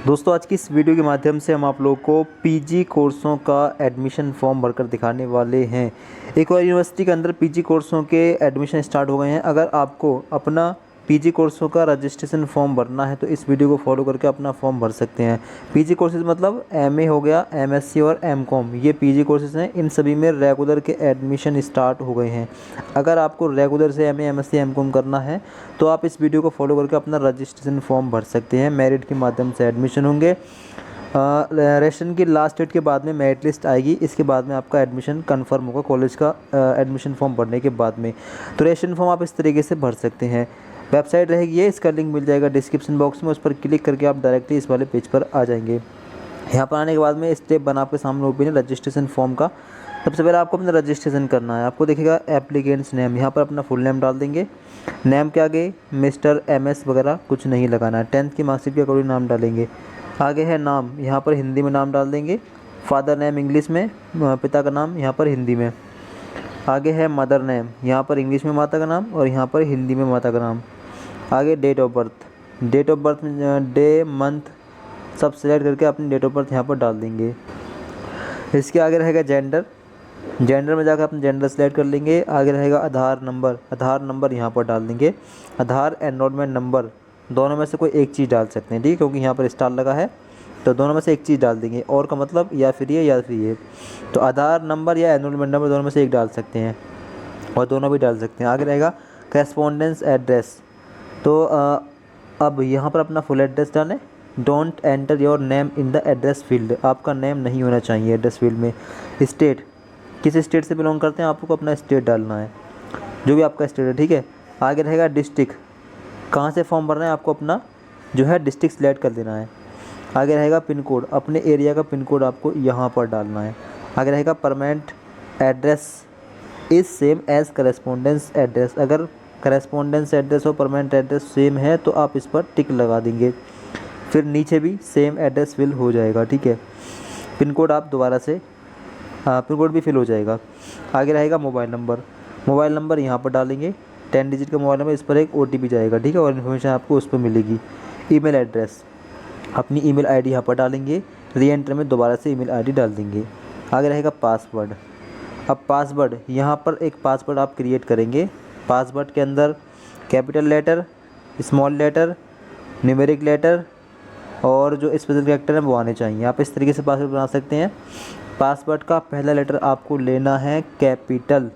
दोस्तों आज की इस वीडियो के माध्यम से हम आप लोगों को पीजी कोर्सों का एडमिशन फॉर्म भरकर दिखाने वाले हैं। एक और यूनिवर्सिटी के अंदर पीजी कोर्सों के एडमिशन स्टार्ट हो गए हैं। अगर आपको अपना पीजी कोर्सों का रजिस्ट्रेशन फॉर्म भरना है तो इस वीडियो को फॉलो करके अपना फॉर्म भर सकते हैं। पीजी कोर्सेज मतलब एमए हो गया, एमएससी और एमकॉम, ये पीजी कोर्सेज हैं। इन सभी में रेगुलर के एडमिशन स्टार्ट हो गए हैं। अगर आपको रेगुलर से एमए, एमएससी, एमकॉम करना है तो आप इस वीडियो को फॉलो करके अपना रजिस्ट्रेशन फॉर्म भर सकते हैं। मेरिट के माध्यम से एडमिशन होंगे। रजिस्ट्रेशन की लास्ट डेट के बाद में मेरिट लिस्ट आएगी। इसके बाद में आपका एडमिशन कंफर्म होगा कॉलेज का एडमिशन फॉर्म भरने के बाद में। तो रजिस्ट्रेशन फॉर्म आप इस तरीके से भर सकते हैं। वेबसाइट रहेगी ये, इसका लिंक मिल जाएगा डिस्क्रिप्शन बॉक्स में। उस पर क्लिक करके आप डायरेक्टली इस वाले पेज पर आ जाएंगे। यहाँ पर आने के बाद में स्टेप बना आपके सामने ओपन है रजिस्ट्रेशन फॉर्म का। सबसे पहले आपको अपना रजिस्ट्रेशन करना है। आपको दिखेगा एप्लीकेंट्स नेम, यहाँ पर अपना फुल नेम डाल देंगे। नेम के आगे मिस्टर, एमएस वगैरह कुछ नहीं लगाना है। 10th की मार्कशीट के अकॉर्डिंग नाम डालेंगे। आगे है नाम, यहाँ पर हिंदी में नाम डाल देंगे। फादर नेम इंग्लिश में, पिता का नाम यहाँ पर हिंदी में। आगे है मदर नेम, यहाँ पर इंग्लिश में माता का नाम और यहाँ पर हिंदी में माता का नाम। आगे date of birth, date of birth में डे, मंथ सब सिलेक्ट करके अपनी डेट ऑफ बर्थ यहाँ पर डाल देंगे। इसके आगे रहेगा जेंडर, जेंडर में जाकर अपना जेंडर सेलेक्ट कर लेंगे। आगे रहेगा आधार नंबर, आधार नंबर यहाँ पर डाल देंगे। आधार एनरोलमेंट नंबर, दोनों में से कोई एक चीज़ डाल सकते हैं, ठीक है, क्योंकि यहाँ पर स्टार लगा है तो दोनों में से एक चीज़ डाल देंगे। और का मतलब या फिर ये या फिर ये, तो आधार नंबर या एनरोलमेंट नंबर दोनों में से एक डाल सकते हैं और दोनों भी डाल सकते हैं। आगे रहेगा करेस्पॉन्डेंस एड्रेस, तो अब यहाँ पर अपना फुल एड्रेस डालें। Don't enter your name in the address field, आपका नेम नहीं होना चाहिए एड्रेस फील्ड में। स्टेट, किस स्टेट से बिलोंग करते हैं आपको अपना स्टेट डालना है, जो भी आपका स्टेट है, ठीक है। आगे रहेगा डिस्ट्रिक्ट, कहाँ से फॉर्म भरना है आपको अपना जो है डिस्ट्रिक्ट सेलेक्ट कर देना है। आगे रहेगा पिन कोड, अपने एरिया का पिन कोड आपको यहाँ पर डालना है। आगे रहेगा permanent address is same as correspondence address, अगर करेस्पॉन्डेंस एड्रेस और परमानेंट एड्रेस सेम है तो आप इस पर टिक लगा देंगे। फिर नीचे भी सेम एड्रेस फिल हो जाएगा, ठीक है। पिन कोड आप दोबारा से पिन कोड भी फिल हो जाएगा। आगे रहेगा मोबाइल नंबर, मोबाइल नंबर यहाँ पर डालेंगे। 10 डिजिट का मोबाइल नंबर, इस पर एक OTP जाएगा, ठीक है, और इन्फॉर्मेशन आपको उस पर मिलेगी। ईमेल एड्रेस, अपनी ईमेल आईडी यहाँ पर डालेंगे। री एंटर में दोबारा से ईमेल आईडी डाल देंगे। आगे रहेगा पासवर्ड, अब पासवर्ड यहाँ पर एक पासवर्ड आप क्रिएट करेंगे। पासवर्ड के अंदर capital letter, small letter, numeric letter और जो स्पेशल कैरेक्टर है वो आने चाहिए। आप इस तरीके से पासवर्ड बना सकते हैं। पासवर्ड का पहला लेटर आपको लेना है कैपिटल,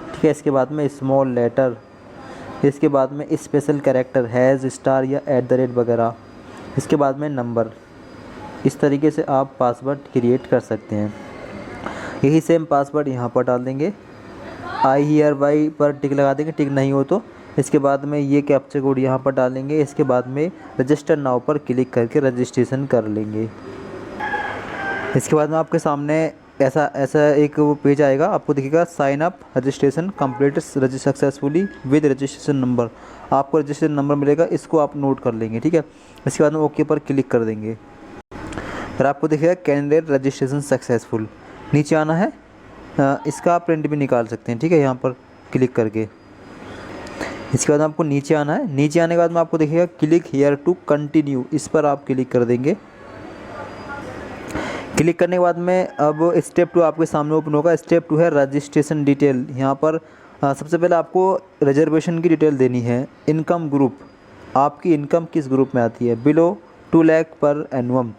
ठीक है। इसके बाद में स्मॉल लेटर, इसके बाद में स्पेशल कैरेक्टर हैज़, स्टार या @ वगैरह, इसके बाद में नंबर। इस तरीके से आप पासवर्ड क्रिएट कर सकते हैं। यही सेम पासवर्ड यहाँ पर डाल देंगे। आई हियर बाई पर टिक लगा देंगे, टिक नहीं हो तो इसके बाद में ये कैप्चा कोड यहाँ पर डालेंगे। इसके बाद में रजिस्टर नाउ पर क्लिक करके रजिस्ट्रेशन कर लेंगे। इसके बाद में आपके सामने ऐसा एक वो पेज आएगा, आपको दिखेगा sign up registration complete successfully with registration number. आपको रजिस्ट्रेशन नंबर मिलेगा, इसको आप नोट कर लेंगे, ठीक है। इसके बाद में ओके पर क्लिक कर देंगे। फिर आपको दिखेगा कैंडिडेट रजिस्ट्रेशन सक्सेसफुल, नीचे आना है। इसका आप प्रिंट भी निकाल सकते हैं, ठीक है, यहाँ पर क्लिक करके। इसके बाद आपको नीचे आना है। नीचे आने के बाद में आपको दिखेगा क्लिक हियर टू कंटिन्यू, इस पर आप क्लिक कर देंगे। क्लिक करने के बाद में अब स्टेप 2 आपके सामने ओपन होगा। स्टेप 2 है रजिस्ट्रेशन डिटेल। यहाँ पर सबसे पहले आपको रिजर्वेशन की डिटेल देनी है। इनकम ग्रुप, आपकी इनकम किस ग्रुप में आती है। बिलो 2 लाख पर एनुअम,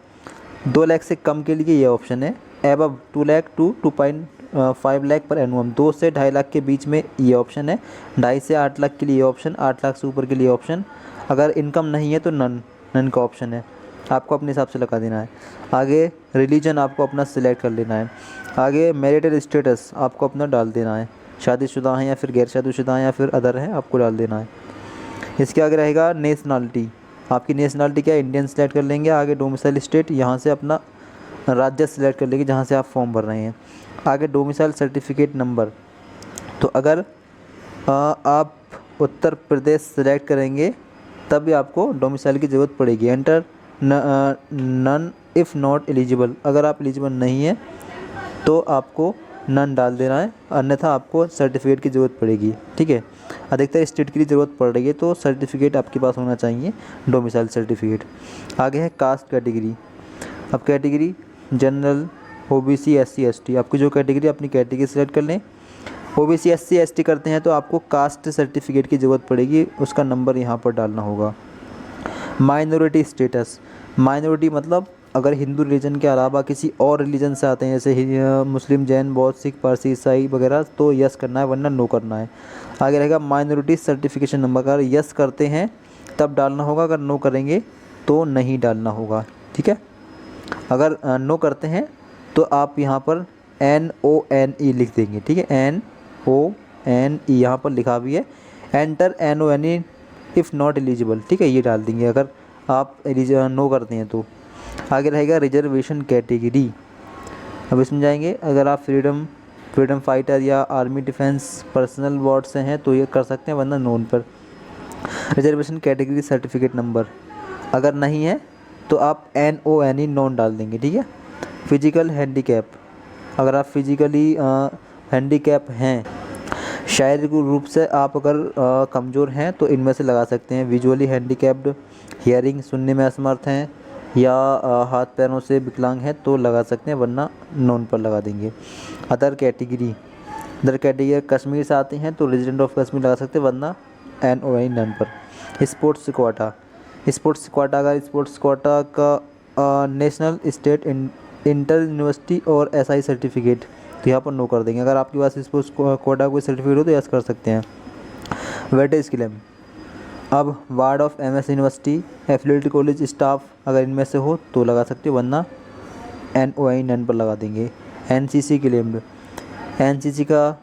2 लाख से कम के लिए ये ऑप्शन है। एबव 2 लाख टू 2.5 लाख पर एनुअम, 2 से 2.5 लाख के बीच में ये ऑप्शन है। 2.5 से 8 लाख के लिए ऑप्शन, 8 लाख से ऊपर के लिए ऑप्शन। अगर इनकम नहीं है तो नन का ऑप्शन है, आपको अपने हिसाब से लगा देना है। आगे रिलीजन आपको अपना सिलेक्ट कर लेना है। आगे मैरिटल स्टेटस आपको अपना डाल देना है, शादीशुदा हैं या फिर गैर शादीशुदा हैं या फिर अदर हैं, आपको डाल देना है। इसके आगे रहेगा नेशनलिटी, आपकी नेशनलिटी क्या है, इंडियन सेलेक्ट कर लेंगे। आगे डोमिसाइल स्टेट, यहाँ से अपना राज्य सेलेक्ट कर लेंगे जहाँ से आप फॉर्म भर रहे हैं। आगे डोमिसाइल सर्टिफिकेट नंबर, तो अगर आप उत्तर प्रदेश सेलेक्ट करेंगे तब भी आपको डोमिसाइल की ज़रूरत पड़ेगी। Enter none if not eligible, अगर आप एलिजिबल नहीं हैं तो आपको नन डाल देना है, अन्यथा आपको सर्टिफिकेट की ज़रूरत पड़ेगी। ठीक है, अधिकतर स्टेट के लिए ज़रूरत पड़ रही है तो सर्टिफिकेट आपके पास होना चाहिए, डोमिसाइल सर्टिफिकेट। आगे है कास्ट कैटेगरी। अब category general, OBC, SC, ST, आपकी जो कैटेगरी अपनी कैटेगरी सेलेक्ट कर लें। ओबीसी, एससी, एसटी करते हैं तो आपको कास्ट सर्टिफिकेट की ज़रूरत पड़ेगी, उसका नंबर यहाँ पर डालना होगा। माइनॉरिटी स्टेटस, माइनॉरिटी मतलब अगर हिंदू रिलीजन के अलावा किसी और रिलीजन से आते हैं, जैसे मुस्लिम, जैन, बौद्ध, सिख, पारसी, ईसाई वगैरह, तो यस करना है वरना नो करना है। आगे रहेगा माइनॉरिटी सर्टिफिकेशन नंबर, अगर यस करते हैं तब डालना होगा, अगर नो करेंगे तो नहीं डालना होगा। ठीक है, अगर नो करते हैं तो आप यहाँ पर NONE लिख देंगे। ठीक है, NONE यहाँ पर लिखा भी है। Enter NONE if not eligible. ठीक है, ये डाल देंगे अगर आप नो करते हैं तो। आगे रहेगा रिजर्वेशन कैटेगरी। अब इसमें जाएंगे, अगर आप फ्रीडम फाइटर या आर्मी डिफेंस पर्सनल वार्ड से हैं तो ये कर सकते हैं, वरना नोन पर। रिजर्वेशन कैटेगरी सर्टिफिकेट नंबर अगर नहीं है तो आप NONE नॉन डाल देंगे। ठीक है, फिजिकल हैंडीकैप, अगर आप फिजिकली हैंडीकैप हैं, शारीरिक रूप से आप अगर कमज़ोर हैं तो इनमें से लगा सकते हैं। विजुअली हैंडीकैप्ड, हियरिंग सुनने में असमर्थ हैं, या हाथ पैरों से विकलांग हैं तो लगा सकते हैं, वरना नॉन पर लगा देंगे। अदर कैटेगरी कश्मीर से आते हैं तो रेजिडेंट ऑफ कश्मीर लगा सकते हैं, वरना NONE नन पर। स्पोर्ट्स कोटा, अगर स्पोर्ट्स कोटा का नेशनल, स्टेट, इंटर यूनिवर्सिटी और SI सर्टिफिकेट तो यहाँ पर नो कर देंगे। अगर आपके पास स्पोर्ट्स कोटा कोई सर्टिफिकेट हो तो यस कर सकते हैं। वेटेज क्लेम, अब ward of MS university, affiliated college staff अगर इनमें से हो तो लगा सकते हो, वरना NONE नन पर लगा देंगे। NCC क्लेम्ड, NCC का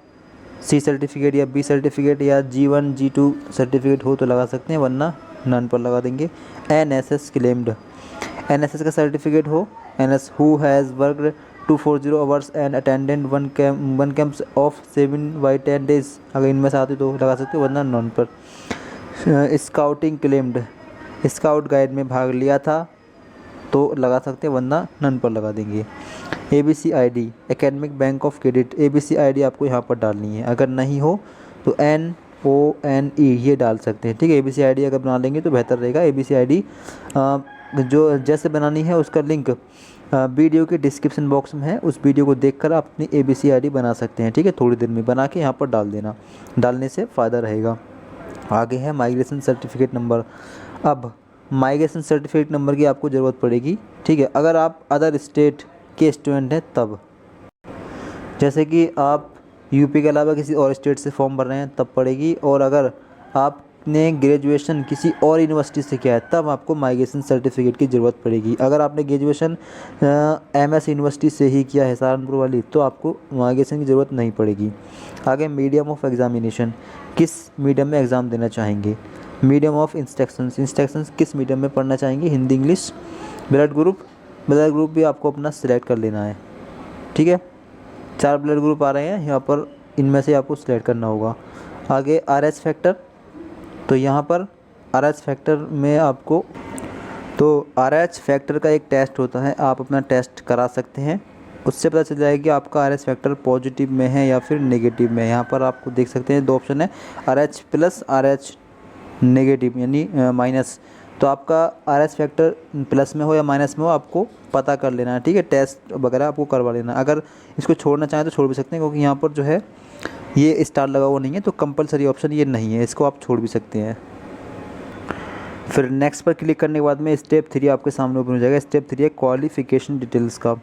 C सर्टिफिकेट या B सर्टिफिकेट या G1 G2 सर्टिफिकेट हो तो लगा सकते हैं, वरना नन पर लगा देंगे। NSS क्लेम्ड, NSS का सर्टिफिकेट हो, NS who has worked 240 hours and attendant one camps of 7/10 days अगर इनमें से आते तो लगा सकते हो, वरना नॉन पर। स्काउटिंग क्लेम्ड, स्काउट गाइड में भाग लिया था तो लगा सकते हैं, वरना नन पर लगा देंगे। ABC ID, academic bank of credit, ABC ID आपको यहाँ पर डालनी है, अगर नहीं हो तो NONE ये डाल सकते हैं। ठीक है, ABC ID अगर बना लेंगे तो बेहतर रहेगा। ABC ID जो जैसे बनानी है उसका लिंक वीडियो के डिस्क्रिप्शन बॉक्स में है, उस वीडियो को देखकर आप अपनी ABC ID बना सकते हैं। ठीक है, थोड़ी देर में बना के यहाँ पर डाल देना, डालने से फ़ायदा रहेगा। आगे है माइग्रेशन सर्टिफिकेट नंबर। अब माइग्रेशन सर्टिफिकेट नंबर की आपको ज़रूरत पड़ेगी। ठीक है, अगर आप अदर स्टेट के स्टूडेंट हैं तब, जैसे कि आप यूपी के अलावा किसी और स्टेट से फॉर्म भर रहे हैं तब पड़ेगी, और अगर आपने ग्रेजुएशन किसी और यूनिवर्सिटी से किया है तब आपको माइग्रेशन सर्टिफिकेट की ज़रूरत पड़ेगी। अगर आपने ग्रेजुएशन MS यूनिवर्सिटी से ही किया है, सहारनपुर वाली, तो आपको माइग्रेशन की ज़रूरत नहीं पड़ेगी। आगे मीडियम ऑफ एग्जामिनेशन, किस मीडियम में एग्ज़ाम देना चाहेंगे। मीडियम ऑफ इंस्ट्रक्शंस किस मीडियम में पढ़ना चाहेंगे, हिंदी, इंग्लिश। ब्लड ग्रुप भी आपको अपना सिलेक्ट कर लेना है। ठीक है, 4 ब्लड ग्रुप आ रहे हैं यहाँ पर, इनमें से आपको सिलेक्ट करना होगा। आगे RH फैक्टर, तो यहाँ पर RH फैक्टर में आपको, तो RH फैक्टर का एक टेस्ट होता है, आप अपना टेस्ट करा सकते हैं, उससे पता चल जाएगा कि आपका RH फैक्टर पॉजिटिव में है या फिर नेगेटिव में है। यहाँ पर आपको देख सकते हैं 2 ऑप्शन है, RH प्लस, RH नेगेटिव यानी माइनस। तो आपका RH फैक्टर प्लस में हो या माइनस में हो आपको पता कर लेना है। ठीक है, टेस्ट वगैरह आपको करवा लेना। अगर इसको छोड़ना चाहें तो छोड़ भी सकते हैं, क्योंकि यहाँ पर जो है ये स्टार लगा हुआ नहीं है, तो कंपलसरी ऑप्शन ये नहीं है, इसको आप छोड़ भी सकते हैं। फिर नेक्स्ट पर क्लिक करने के बाद में स्टेप 3 आपके सामने ओपन हो जाएगा। स्टेप 3 है क्वालिफिकेशन डिटेल्स का।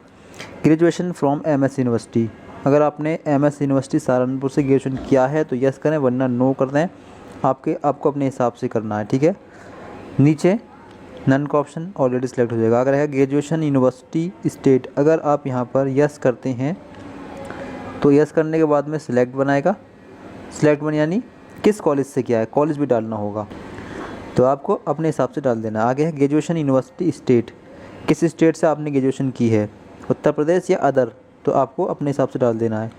ग्रेजुएशन फ्रॉम MS यूनिवर्सिटी, अगर आपने MS यूनिवर्सिटी सहारनपुर से ग्रेजुएशन किया है तो यस करें, वरना नो कर दें। आपको अपने हिसाब से करना है। ठीक है, नीचे नन का ऑप्शन ऑलरेडी सिलेक्ट हो जाएगा। अगर है ग्रेजुएशन यूनिवर्सिटी स्टेट, अगर आप यहाँ पर यस करते हैं तो यस करने के बाद में सिलेक्ट बनाएगा। सिलेक्ट बन यानी किस कॉलेज से किया है, कॉलेज भी डालना होगा, तो आपको अपने हिसाब से डाल देना। आगे है ग्रेजुएशन यूनिवर्सिटी स्टेट, किस स्टेट से आपने ग्रेजुएशन की है, उत्तर प्रदेश या अदर, तो आपको अपने हिसाब से डाल देना है।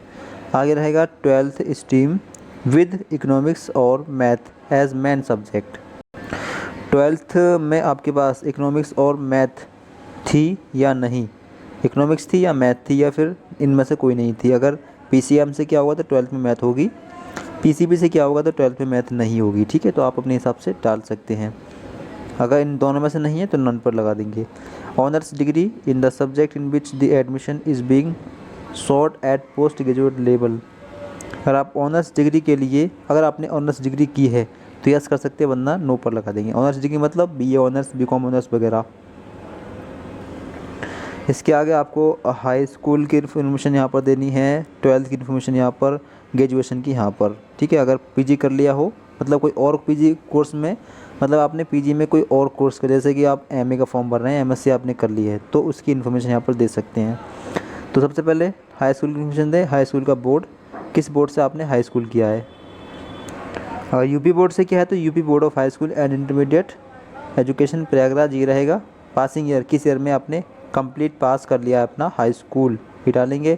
आगे रहेगा 12th स्ट्रीम विद इकोनॉमिक्स और math as main subject. 12th में आपके पास इकोनॉमिक्स और मैथ थी या नहीं, इकोनॉमिक्स थी या मैथ थी या फिर इनमें से कोई नहीं थी। अगर पीसीएम से क्या होगा तो 12th में मैथ होगी, पीसीबी से क्या होगा तो 12th में मैथ नहीं होगी, ठीक है। तो आप अपने हिसाब से डाल सकते हैं। अगर इन दोनों में से नहीं है तो नॉन पर लगा देंगे। Honours degree in the subject in which the admission is being sought at post graduate level. अगर आप ऑनर्स डिग्री के लिए, अगर आपने ऑनर्स डिग्री की है तो यस कर सकते हैं, वरना नो पर लगा देंगे। ऑनर्स डिग्री मतलब बीए ऑनर्स, बीकॉम ऑनर्स वगैरह। इसके आगे आपको हाई स्कूल की इन्फॉर्मेशन यहाँ पर देनी है, 12th की इन्फॉर्मेशन यहाँ पर, ग्रेजुएशन की यहाँ पर, ठीक है। अगर पीजी कर लिया हो, मतलब कोई और पीजी कोर्स में, मतलब आपने पीजी में कोई और कोर्स कर, जैसे कि आप एमए का फॉर्म भर रहे हैं, एमएससी आपने कर ली है, तो उसकी इन्फॉर्मेशन यहाँ पर दे सकते हैं। तो सबसे पहले हाई स्कूल की इन्फॉर्मेशन दें। हाई स्कूल का बोर्ड, किस बोर्ड से आपने हाई स्कूल किया है। अगर यूपी बोर्ड से किया है तो UP board of high school and intermediate education Prayagraj ये रहेगा। पासिंग ईयर, किस ईयर में आपने कंप्लीट पास कर लिया है अपना हाई स्कूल, ये डालेंगे।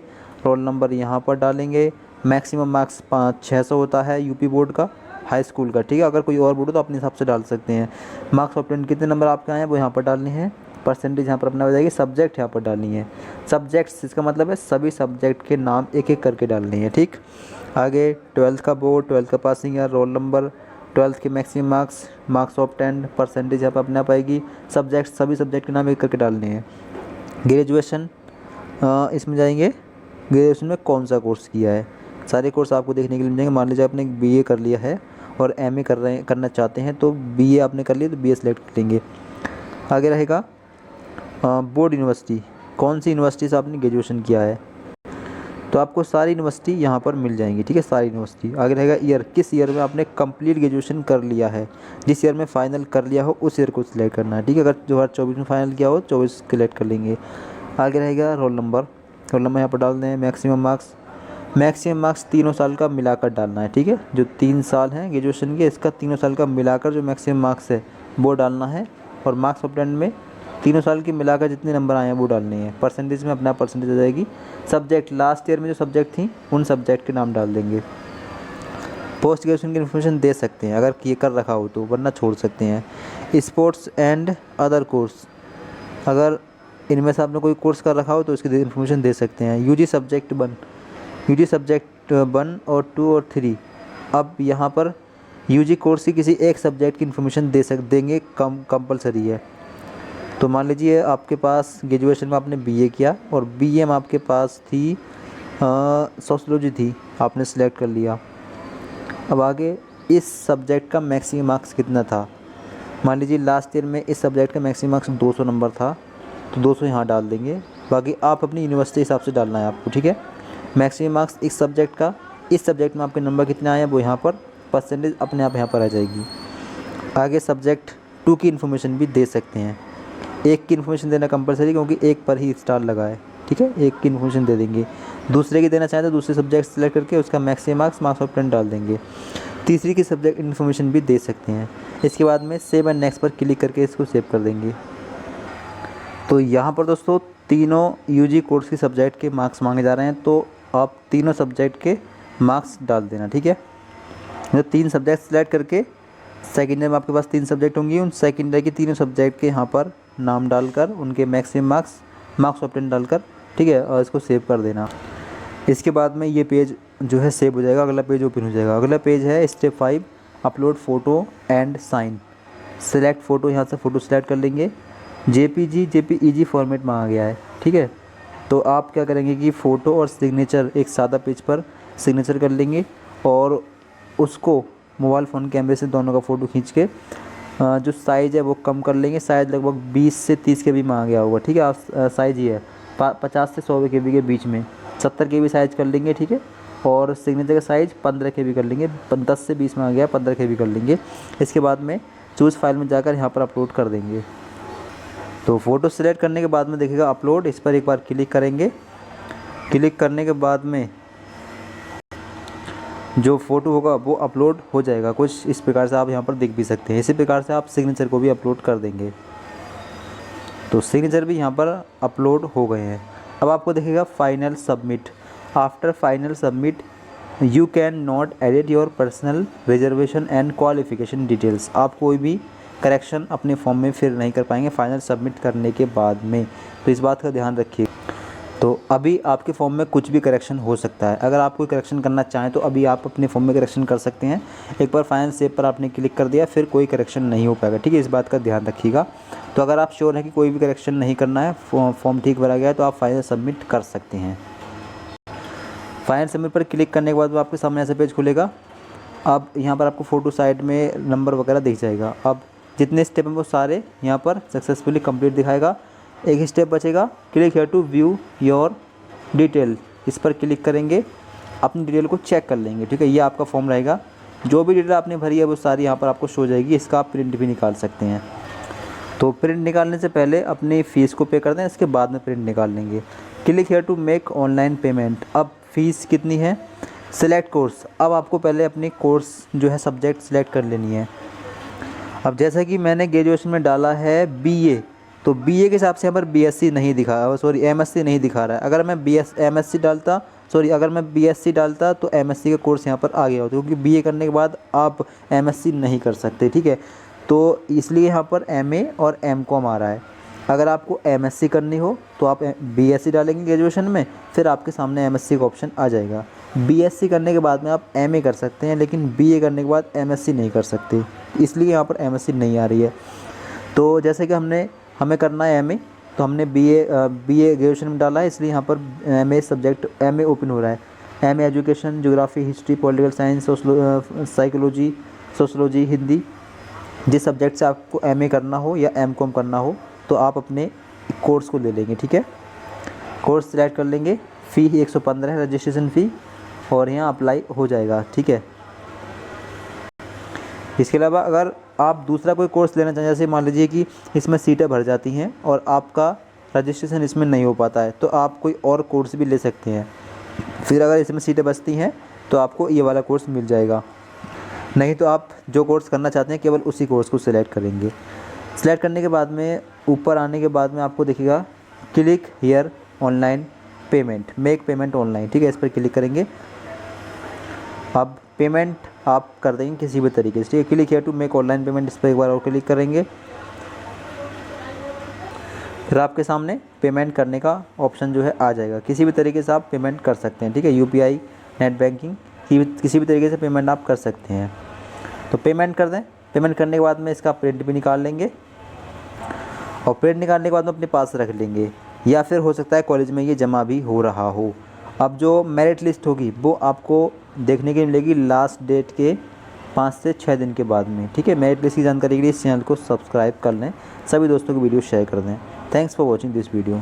रोल नंबर यहाँ पर डालेंगे। मैक्सिमम मार्क्स 600 होता है यूपी बोर्ड का, हाई स्कूल का, ठीक है। अगर कोई और बोर्ड हो तो अपने हिसाब से डाल सकते हैं। मार्क्स ऑफ 10 कितने नंबर आपके आए हैं वो यहाँ पर डालने हैं। परसेंटेज यहाँ पर अपना हो जाएगी। सब्जेक्ट यहाँ पर डालनी है। सब्जेक्ट्स इसका मतलब है सभी सब्जेक्ट के नाम एक एक करके डालने हैं, ठीक। आगे 12th का बोर्ड, 12th का passing year, roll number, 12th के maximum marks, marks of 10, percentage यहाँ पर अपने आप आएगी। सब्जेक्ट, सभी सब्जेक्ट के नाम एक करके डालने हैं। ग्रेजुएशन, इसमें जाएंगे ग्रेजुएशन में कौन सा कोर्स किया है, सारे कोर्स आपको देखने के लिए मिल जाएंगे। मान लीजिए आपने बीए कर लिया है और एमए करना चाहते हैं, तो बीए आपने कर लिया तो बीए सेलेक्ट करेंगे। आगे रहेगा बोर्ड यूनिवर्सिटी, कौन सी यूनिवर्सिटी से आपने ग्रेजुएशन किया है, तो आपको सारी यूनिवर्सिटी यहाँ पर मिल जाएंगी, ठीक है, सारी यूनिवर्सिटी। आगे रहेगा ईयर, किस ईयर में आपने कंप्लीट ग्रेजुएशन कर लिया है, जिस ईयर में फ़ाइनल कर लिया हो उस ईयर को सिलेक्ट करना है, ठीक है। अगर 2024 में फ़ाइनल किया हो 24 सिलेक्ट कर लेंगे। आगे रहेगा रोल नंबर, रोल नंबर यहाँ पर डाल दें। मैक्सिमम मार्क्स, मैक्सिमम मार्क्स तीनों साल का मिलाकर डालना है, ठीक है। जो 3 साल हैं ग्रेजुएशन के, इसका तीनों साल का मिलाकर जो मैक्सिमम मार्क्स है वो डालना है। और मार्क्स ऑफ 10 में तीनों साल की मिलाकर जितने नंबर आए हैं वो डालने हैं। परसेंटेज में अपना परसेंटेज आ जाएगी। सब्जेक्ट, लास्ट ईयर में जो सब्जेक्ट थी उन सब्जेक्ट के नाम डाल देंगे। पोस्ट ग्रेजुएशन की इन्फॉर्मेशन दे सकते हैं अगर ये कर रखा हो तो, वरना छोड़ सकते हैं। स्पोर्ट्स एंड अदर कोर्स, अगर इनमें से आपने कोई कोर्स कर रखा हो तो इसकी इन्फॉर्मेशन दे सकते हैं। यूजी सब्जेक्ट 1, यूजी सब्जेक्ट 1 और 2 और 3। अब यहाँ पर यूजी कोर्स की किसी एक सब्जेक्ट की इन्फॉर्मेशन देंगे, कंपलसरी है। तो मान लीजिए आपके पास ग्रेजुएशन में आपने बीए किया और बीए में आपके पास थी सोशियोलॉजी थी, आपने सेलेक्ट कर लिया। अब आगे इस सब्जेक्ट का मैक्सिमम मार्क्स कितना था, मान लीजिए लास्ट ईयर में इस सब्जेक्ट का मैक्सिमम मार्क्स 200 नंबर था, तो 200 यहाँ डाल देंगे। बाकी आप अपनी यूनिवर्सिटी हिसाब से डालना है आपको, ठीक है। मैक्सिमम मार्क्स इस सब्जेक्ट का, इस सब्जेक्ट में आपके नंबर कितने आए हैं वो यहाँ पर, परसेंटेज अपने आप यहाँ पर आ जाएगी। आगे सब्जेक्ट 2 की इन्फॉर्मेशन भी दे सकते हैं। एक की इन्फॉर्मेशन देना कंपलसरी, क्योंकि एक पर ही स्टार लगा है, ठीक है। एक की इन्फॉर्मेशन दे देंगे। दूसरे की देना चाहें तो दूसरे सब्जेक्ट सेलेक्ट करके उसका मैक्सिमम मार्क्स, मार्क्स ऑफ 10 डाल देंगे। तीसरी की सब्जेक्ट इन्फॉर्मेशन भी दे सकते हैं। इसके बाद में सेव एंड नेक्स्ट पर क्लिक करके इसको सेव कर देंगे। तो यहाँ पर दोस्तों तीनों यूजी कोर्स की सब्जेक्ट के मार्क्स मांगे जा रहे हैं, तो आप तीनों सब्जेक्ट के मार्क्स डाल देना, ठीक है। जो 3 सब्जेक्ट सेलेक्ट करके सेकेंड ईयर में आपके पास 3 सब्जेक्ट होंगी, उन सेकेंड ईयर के तीनों सब्जेक्ट के यहाँ पर नाम डालकर उनके मैक्सिमम मार्क्स, मार्क्स ऑफ 10 डालकर, ठीक है, और इसको सेव कर देना। इसके बाद में ये पेज जो है सेव हो जाएगा, अगला पेज ओपन हो जाएगा। अगला पेज है step 5, upload photo and sign. Select photo, यहाँ से फ़ोटो सेलेक्ट कर लेंगे। जेपीईजी फॉर्मेट मांगा गया है, ठीक है। तो आप क्या करेंगे कि फ़ोटो और सिग्नेचर एक सादा पेज पर सिग्नेचर कर लेंगे और उसको मोबाइल फ़ोन कैमरे से दोनों का फ़ोटो खींच के जो साइज़ है वो कम कर लेंगे। साइज़ लगभग 20 से 30 के बी मांगा गया होगा, ठीक है। आप साइज़ ये है 50 से 100 के बी के बीच में, 70 के बी साइज़ कर लेंगे, ठीक है। और सिग्नेचर का साइज़ 15 के बी कर लेंगे, 10 से 20 मांगा गया, 15 के बी कर लेंगे। इसके बाद में चूज़ फाइल में जाकर यहाँ पर अपलोड कर देंगे। तो फ़ोटो सेलेक्ट करने के बाद में देखिएगा अपलोड, इस पर एक बार क्लिक करेंगे। क्लिक करने के बाद में जो फ़ोटो होगा वो अपलोड हो जाएगा। कुछ इस प्रकार से आप यहाँ पर देख भी सकते हैं। इसी प्रकार से आप सिग्नेचर को भी अपलोड कर देंगे। तो सिग्नेचर भी यहाँ पर अपलोड हो गए हैं। अब आपको दिखेगा final submit. After final submit you can not edit your personal reservation and qualification details. आप कोई भी करेक्शन अपने फॉर्म में फिर नहीं कर पाएंगे फाइनल सबमिट करने के बाद में, तो इस बात का ध्यान रखिए। तो अभी आपके फॉर्म में कुछ भी करेक्शन हो सकता है। अगर आप कोई करेक्शन करना चाहें तो अभी आप अपने फॉर्म में करेक्शन कर सकते हैं। एक बार फाइनल सेव पर आपने क्लिक कर दिया फिर कोई करेक्शन नहीं हो पाएगा, ठीक है, इस बात का ध्यान रखिएगा। तो अगर आप श्योर हैं कि कोई भी करेक्शन नहीं करना है, फॉर्म ठीक भरा गया है, तो आप फाइनल सबमिट कर सकते हैं। फाइनल सबमिट पर क्लिक करने के बाद आपके सामने ऐसा पेज खुलेगा। अब यहाँ पर आपको फ़ोटो साइड में नंबर वगैरह दिख जाएगा। अब जितने स्टेप हैं वो सारे यहाँ पर सक्सेसफुली कंप्लीट दिखाएगा। एक स्टेप बचेगा, click here to view your detail, इस पर क्लिक करेंगे, अपनी डिटेल को चेक कर लेंगे, ठीक है। ये आपका फॉर्म रहेगा, जो भी डिटेल आपने भरी है वो सारी यहाँ पर आपको शो हो जाएगी। इसका आप प्रिंट भी निकाल सकते हैं। तो प्रिंट निकालने से पहले अपनी फ़ीस को पे कर दें, इसके बाद में प्रिंट निकाल लेंगे। Click here to make online payment. अब फ़ीस कितनी है, सिलेक्ट कोर्स। अब आपको पहले अपनी कोर्स जो है सब्जेक्ट सिलेक्ट कर लेनी है। अब जैसा कि मैंने ग्रेजुएशन में डाला है बीए, तो बीए के हिसाब से यहाँ पर बीएससी नहीं दिखा, सॉरी एमएससी नहीं दिखा रहा है। अगर मैं अगर मैं बीएससी डालता तो एमएससी का कोर्स यहाँ पर आ गया होता, क्योंकि बीए करने के बाद आप एमएससी नहीं कर सकते, ठीक है। तो इसलिए यहाँ पर एमए और एमकॉम आ रहा है। अगर आपको एमएससी करनी हो तो आप बीएससी डालेंगे ग्रेजुएशन में, फिर आपके सामने एमएससी का ऑप्शन आ जाएगा। बीएससी करने के बाद में आप एमए कर सकते हैं, लेकिन बीए करने के बाद एमएससी नहीं कर सकते, इसलिए यहाँ पर एमएससी नहीं आ रही है। तो जैसे कि हमें करना है एमए, तो हमने बीए ग्रेजुएशन में डाला है, इसलिए यहाँ पर एमए सब्जेक्ट एमए ओपन हो रहा है। MA education, geography, history, political science, psychology, sociology, Hindi, जिस सब्जेक्ट से आपको एमए करना हो या एमकॉम करना हो तो आप अपने कोर्स को ले लेंगे, ठीक है। कोर्स सिलेक्ट कर लेंगे, फ़ी 115 है रजिस्ट्रेशन फ़ी, और यहाँ अप्लाई हो जाएगा, ठीक है। इसके अलावा अगर आप दूसरा कोई कोर्स लेना चाहें, जैसे मान लीजिए कि इसमें सीटें भर जाती हैं और आपका रजिस्ट्रेशन इसमें नहीं हो पाता है, तो आप कोई और कोर्स भी ले सकते हैं। फिर अगर इसमें सीटें बचती हैं तो आपको ये वाला कोर्स मिल जाएगा। नहीं तो आप जो कोर्स करना चाहते हैं केवल उसी कोर्स को सिलेक्ट करेंगे। सिलेक्ट करने के बाद में ऊपर आने के बाद में आपको दिखेगा click here online payment, make payment online, ठीक है, इस पर क्लिक करेंगे। अब पेमेंट आप कर देंगे किसी भी तरीके से, ठीक है। Click here to make online payment, इस पर एक बार और क्लिक करेंगे। फिर आपके सामने पेमेंट करने का ऑप्शन जो है आ जाएगा। किसी भी तरीके से आप पेमेंट कर सकते हैं, ठीक है। यूपीआई, नेट बैंकिंग, किसी भी तरीके से पेमेंट आप कर सकते हैं। तो पेमेंट कर दें। पेमेंट करने के बाद में इसका प्रिंट भी निकाल लेंगे, और प्रिंट निकालने के बाद में अपने पास रख लेंगे, या फिर हो सकता है कॉलेज में ये जमा भी हो रहा हो। अब जो मेरिट लिस्ट होगी वो आपको देखने के लिए मिलेगी लास्ट डेट के 5 से 6 दिन के बाद में, ठीक है। मेरिट लिस्ट की जानकारी के लिए इस चैनल को सब्सक्राइब कर लें, सभी दोस्तों को वीडियो शेयर कर दें। Thanks for watching this video.